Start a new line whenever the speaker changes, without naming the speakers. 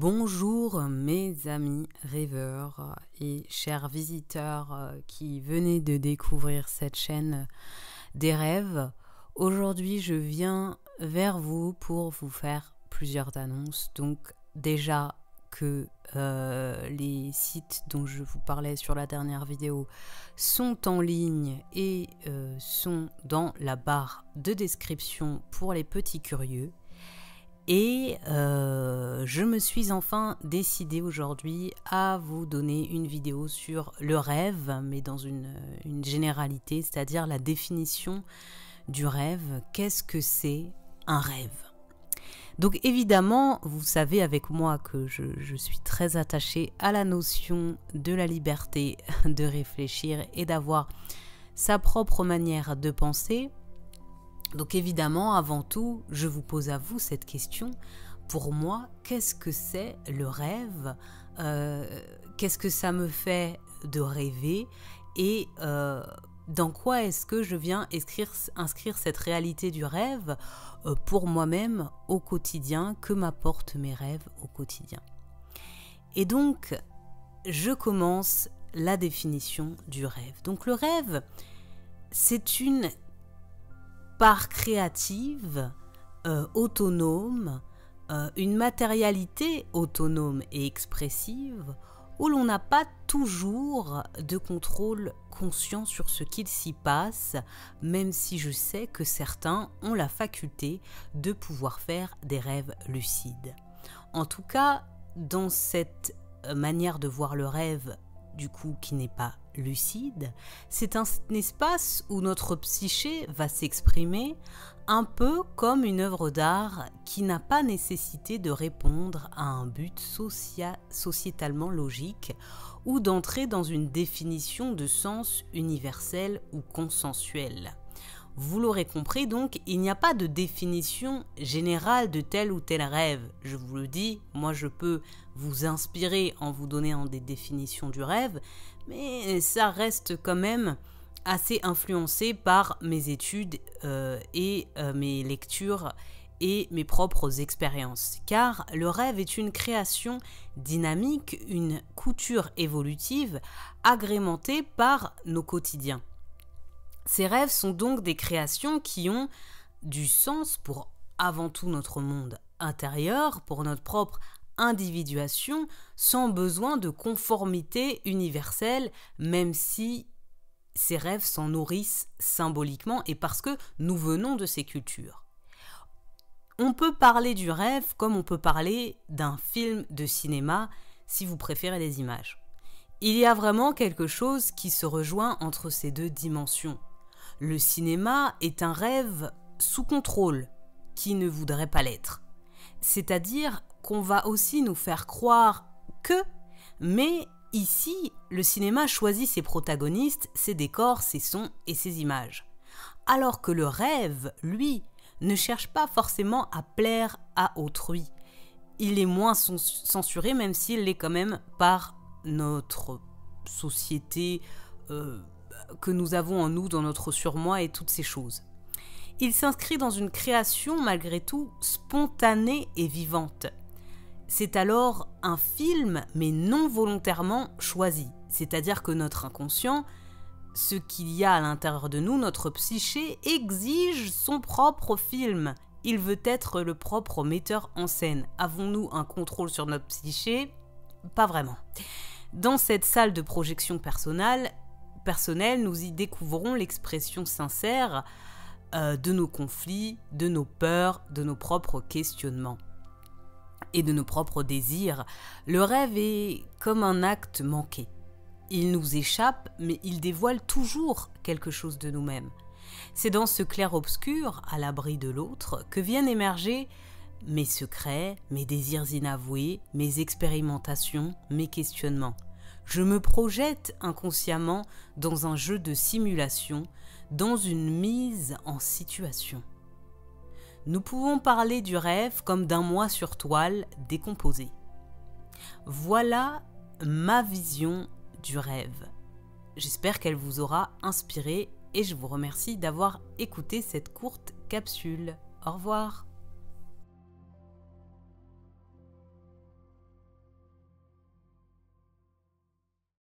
Bonjour mes amis rêveurs et chers visiteurs qui venez de découvrir cette chaîne des rêves. Aujourd'hui, je viens vers vous pour vous faire plusieurs annonces. Donc déjà que les sites dont je vous parlais sur la dernière vidéo sont en ligne et sont dans la barre de description pour les petits curieux. Et je me suis enfin décidée aujourd'hui à vous donner une vidéo sur le rêve, mais dans une généralité, c'est-à-dire la définition du rêve. Qu'est-ce que c'est un rêve? Donc évidemment, vous savez avec moi que je suis très attachée à la notion de la liberté de réfléchir et d'avoir sa propre manière de penser. Donc évidemment, avant tout, je vous pose à vous cette question. Pour moi, qu'est-ce que c'est le rêve? Qu'est-ce que ça me fait de rêver? Et dans quoi est-ce que je viens inscrire cette réalité du rêve pour moi-même au quotidien? Que m'apportent mes rêves au quotidien? Et donc, je commence la définition du rêve. Donc le rêve, c'est une part créative, autonome, une matérialité autonome et expressive où l'on n'a pas toujours de contrôle conscient sur ce qu'il s'y passe, même si je sais que certains ont la faculté de pouvoir faire des rêves lucides. En tout cas, dans cette manière de voir le rêve, du coup, qui n'est pas lucide, c'est un espace où notre psyché va s'exprimer un peu comme une œuvre d'art qui n'a pas nécessité de répondre à un but sociétalement logique ou d'entrer dans une définition de sens universel ou consensuel. Vous l'aurez compris donc, il n'y a pas de définition générale de tel ou tel rêve. Je vous le dis, moi je peux vous inspirer en vous donnant des définitions du rêve, mais ça reste quand même assez influencé par mes études et mes lectures et mes propres expériences. Car le rêve est une création dynamique, une couture évolutive agrémentée par nos quotidiens. Ces rêves sont donc des créations qui ont du sens pour avant tout notre monde intérieur, pour notre propre individuation, sans besoin de conformité universelle, même si ces rêves s'en nourrissent symboliquement et parce que nous venons de ces cultures. On peut parler du rêve comme on peut parler d'un film de cinéma, si vous préférez les images. Il y a vraiment quelque chose qui se rejoint entre ces deux dimensions. Le cinéma est un rêve sous contrôle, qui ne voudrait pas l'être. C'est-à-dire qu'on va aussi nous faire croire que, mais ici, le cinéma choisit ses protagonistes, ses décors, ses sons et ses images. Alors que le rêve, lui, ne cherche pas forcément à plaire à autrui. Il est moins censuré, même s'il l'est quand même par notre société que nous avons en nous, dans notre surmoi et toutes ces choses. Il s'inscrit dans une création malgré tout spontanée et vivante. C'est alors un film, mais non volontairement choisi. C'est-à-dire que notre inconscient, ce qu'il y a à l'intérieur de nous, notre psyché, exige son propre film. Il veut être le propre metteur en scène. Avons-nous un contrôle sur notre psyché? Pas vraiment. Dans cette salle de projection personnelle, nous y découvrons l'expression sincère de nos conflits, de nos peurs, de nos propres questionnements et de nos propres désirs. Le rêve est comme un acte manqué. Il nous échappe, mais il dévoile toujours quelque chose de nous-mêmes. C'est dans ce clair-obscur, à l'abri de l'autre, que viennent émerger mes secrets, mes désirs inavoués, mes expérimentations, mes questionnements. Je me projette inconsciemment dans un jeu de simulation, dans une mise en situation. Nous pouvons parler du rêve comme d'un moi sur toile décomposé. Voilà ma vision du rêve. J'espère qu'elle vous aura inspiré et je vous remercie d'avoir écouté cette courte capsule. Au revoir.